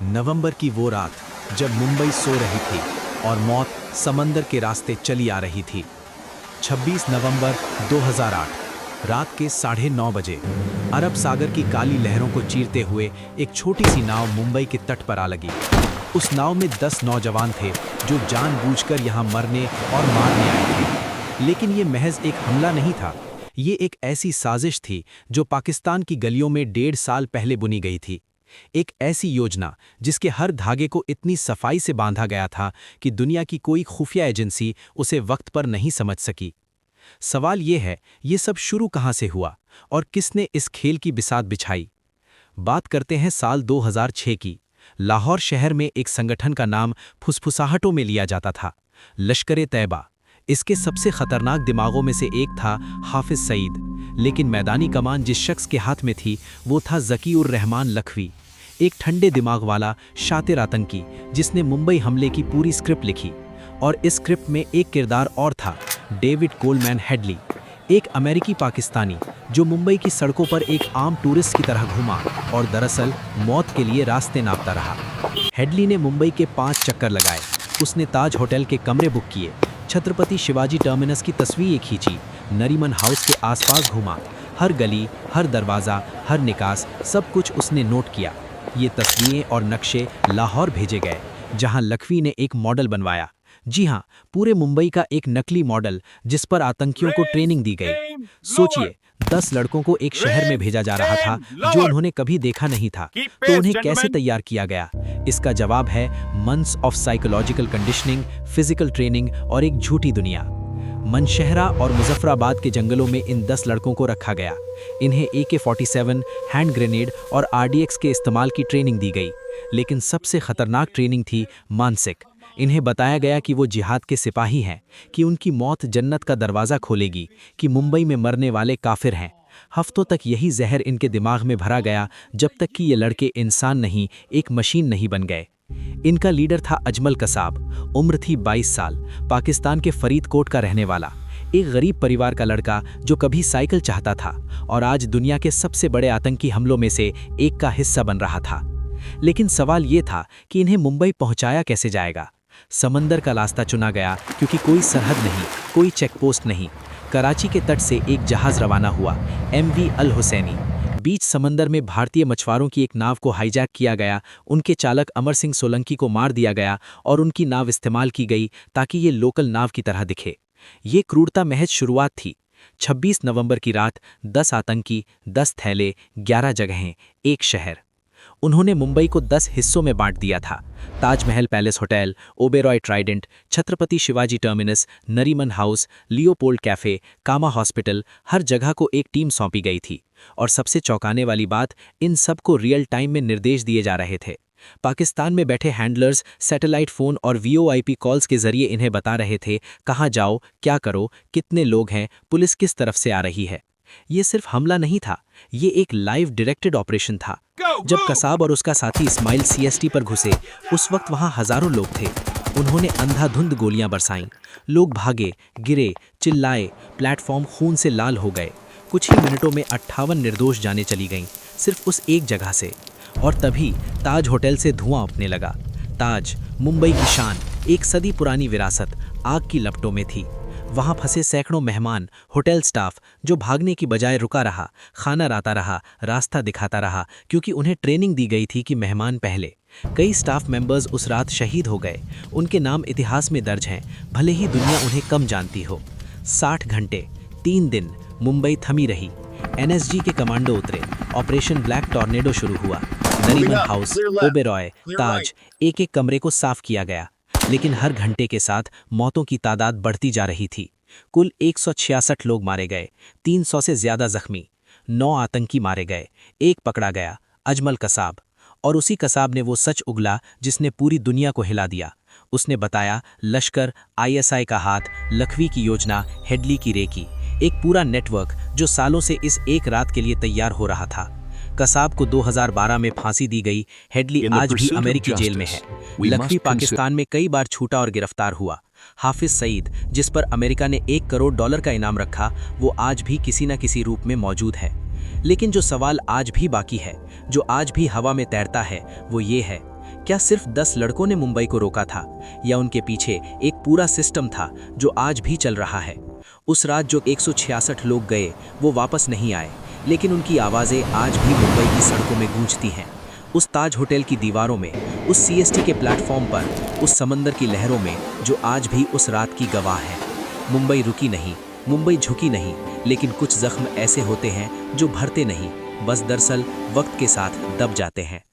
नवंबर की वो रात जब मुंबई सो रही थी और मौत समंदर के रास्ते चली आ रही थी। 26 नवंबर 2008 रात के 9:30 बजे अरब सागर की काली लहरों को चीरते हुए एक छोटी सी नाव मुंबई के तट पर आ लगी। उस नाव में 10 नौजवान थे जो जानबूझकर यहाँ मरने और मारने आए थे। लेकिन ये महज एक हमला नहीं था, ये एक ऐसी साजिश थी जो पाकिस्तान की गलियों में 1.5 साल पहले बुनी गई थी। एक ऐसी योजना जिसके हर धागे को इतनी सफाई से बांधा गया था कि दुनिया की कोई खुफिया एजेंसी उसे वक्त पर नहीं समझ सकी। सवाल ये है, ये सब शुरू कहाँ से हुआ और किसने इस खेल की बिसात बिछाई? बात करते हैं साल 2006 की। लाहौर शहर में एक संगठन का नाम फुसफुसाहटों में लिया जाता था, लश्कर-ए-तैयबा। इसके सबसे खतरनाक दिमागों में से एक था हाफिज सईद, लेकिन मैदानी कमान जिस शख्स के हाथ में थी वो था ज़की-उर-रहमान लखवी, एक ठंडे दिमाग वाला शातिर आतंकी जिसने मुंबई हमले की पूरी स्क्रिप्ट लिखी। और इस स्क्रिप्ट में एक किरदार और था, डेविड कोलमैन हेडली, एक अमेरिकी पाकिस्तानी जो मुंबई की सड़कों पर एक आम टूरिस्ट की तरह घूमा और दरअसल मौत के लिए रास्ते नापता रहा। हेडली ने मुंबई के 5 चक्कर लगाए, उसने ताज होटल के कमरे बुक किए, छत्रपति शिवाजी टर्मिनस की तस्वीरें खींची, नरीमन हाउस के आसपास घूमा, हर गली, हर दरवाज़ा, हर निकास, सब कुछ उसने नोट किया। ये तस्वीरें और नक्शे लाहौर भेजे गए, जहां लखवी ने एक मॉडल बनवाया। जी हाँ, पूरे मुंबई का एक नकली मॉडल जिस पर आतंकियों को ट्रेनिंग दी गई। सोचिए, 10 लड़कों को एक शहर में भेजा जा रहा था जो उन्होंने कभी देखा नहीं था, तो उन्हें कैसे तैयार किया गया? इसका जवाब है months of psychological conditioning, physical training और एक झूठी दुनिया। मनशहरा और मुजफ्फराबाद के जंगलों में इन 10 लड़कों को रखा गया। इन्हें AK-47, हैंड ग्रेनेड और RDX के इस्तेमाल की ट्रेनिंग दी गई। लेकिन सबसे खतरनाक ट्रेनिंग थी मानसिक। इन्हें बताया गया कि वो जिहाद के सिपाही हैं, कि उनकी मौत जन्नत का दरवाज़ा खोलेगी, कि मुंबई में मरने वाले काफिर हैं। हफ्तों तक यही जहर इनके दिमाग में भरा गया, जब तक कि ये लड़के इंसान नहीं, एक मशीन नहीं बन गए। इनका लीडर था अजमल कसाब, उम्र थी 22 साल, पाकिस्तान के फरीदकोट का रहने वाला, एक गरीब परिवार का लड़का जो कभी साइकिल चाहता था और आज दुनिया के सबसे बड़े आतंकी हमलों में से एक का हिस्सा बन रहा था। लेकिन सवाल ये था कि इन्हें मुंबई पहुंचाया कैसे जाएगा? समंदर का रास्ता चुना गया क्योंकि कोई सरहद नहीं, कोई चेकपोस्ट नहीं। कराची के तट से एक जहाज रवाना हुआ, MV अल हुसैनी। बीच समंदर में भारतीय मछुआरों की एक नाव को हाईजैक किया गया, उनके चालक अमर सिंह सोलंकी को मार दिया गया और उनकी नाव इस्तेमाल की गई ताकि ये लोकल नाव की तरह दिखे। ये क्रूरता महज शुरुआत थी। 26 नवंबर की रात 10 आतंकी, 10 थैले, 11 जगहें, एक शहर। उन्होंने मुंबई को 10 हिस्सों में बांट दिया था। Taj Mahal palace hotel, Oberoi Trident, Chhatrapati Shivaji terminus, Nariman house, Leopold cafe, Cama hospital, हर जगह को एक टीम सौंपी गई थी। और सबसे चौंकाने वाली बात, इन सबको रियल टाइम में निर्देश दिए जा रहे थे। पाकिस्तान में बैठे हैंडलर्स सैटेलाइट फ़ोन और VoIP कॉल्स के जरिए इन्हें बता रहे थे कहाँ जाओ, क्या करो, कितने लोग हैं, पुलिस किस तरफ से आ रही है। ये सिर्फ हमला नहीं था, ये एक लाइव डायरेक्टेड ऑपरेशन था। जब कसाब और उसका साथी इस्माइल CST पर घुसे, उस वक्त वहां हजारों लोग थे। उन्होंने अंधाधुंध गोलियां बरसाईं, लोग भागे, गिरे, चिल्लाए, प्लेटफॉर्म खून से लाल हो गए। कुछ ही मिनटों में 58 निर्दोष जानें चली गईं, सिर्फ उस एक जगह से। और तभी ताज होटल से धुआं उठने लगा। ताज, मुंबई की शान, एक सदी पुरानी विरासत, आग की लपटों में थी। वहां फंसे सैकड़ों मेहमान, होटल स्टाफ जो भागने की बजाय रुका रहा, खाना लाता रहा, रास्ता दिखाता रहा, क्योंकि उन्हें ट्रेनिंग दी गई थी कि मेहमान पहले। कई स्टाफ मेंबर्स उस रात शहीद हो गए, उनके नाम इतिहास में दर्ज हैं, भले ही दुनिया उन्हें कम जानती हो। 60 घंटे, 3 दिन मुंबई थमी रही। NSG के कमांडो उतरे, ऑपरेशन ब्लैक टॉर्नेडो शुरू हुआ। नरीमन हाउस, ओबेरॉय, ताज, एक-एक कमरे को साफ किया गया। लेकिन हर घंटे के साथ मौतों की तादाद बढ़ती जा रही थी। कुल 166 लोग मारे गए, 300 से ज्यादा जख्मी, 9 आतंकी मारे गए, एक पकड़ा गया, अजमल कसाब। और उसी कसाब ने वो सच उगला जिसने पूरी दुनिया को हिला दिया। उसने बताया, लश्कर, ISI का हाथ, लखवी की योजना, हेडली की रेकी, एक पूरा नेटवर्क जो सालों से इस एक रात के लिए तैयार हो रहा था। कसाब को 2012 में फांसी दी गई, हेडली आज भी अमेरिकी जेल में है। लखवी पाकिस्तान में कई बार छूटा और गिरफ्तार हुआ। हाफिज सईद, जिस पर अमेरिका ने $1 करोड़ का इनाम रखा, वो आज भी किसी न किसी रूप में मौजूद है। लेकिन जो सवाल आज भी बाकी है, जो आज भी हवा में तैरता है, वो ये है क्या सिर्फ 10 लड़कों ने मुंबई को रोका था, या उनके पीछे एक पूरा सिस्टम था जो आज भी चल रहा है? उस रात जो 166 लोग गए वो वापस नहीं आए, लेकिन उनकी आवाज़ें आज भी मुंबई की सड़कों में गूंजती हैं। उस ताज होटल की दीवारों में, उस सीएसटी के प्लेटफॉर्म पर, उस समंदर की लहरों में जो आज भी उस रात की गवाह है। मुंबई रुकी नहीं, मुंबई झुकी नहीं, लेकिन कुछ जख्म ऐसे होते हैं जो भरते नहीं, बस दरअसल वक्त के साथ दब जाते हैं।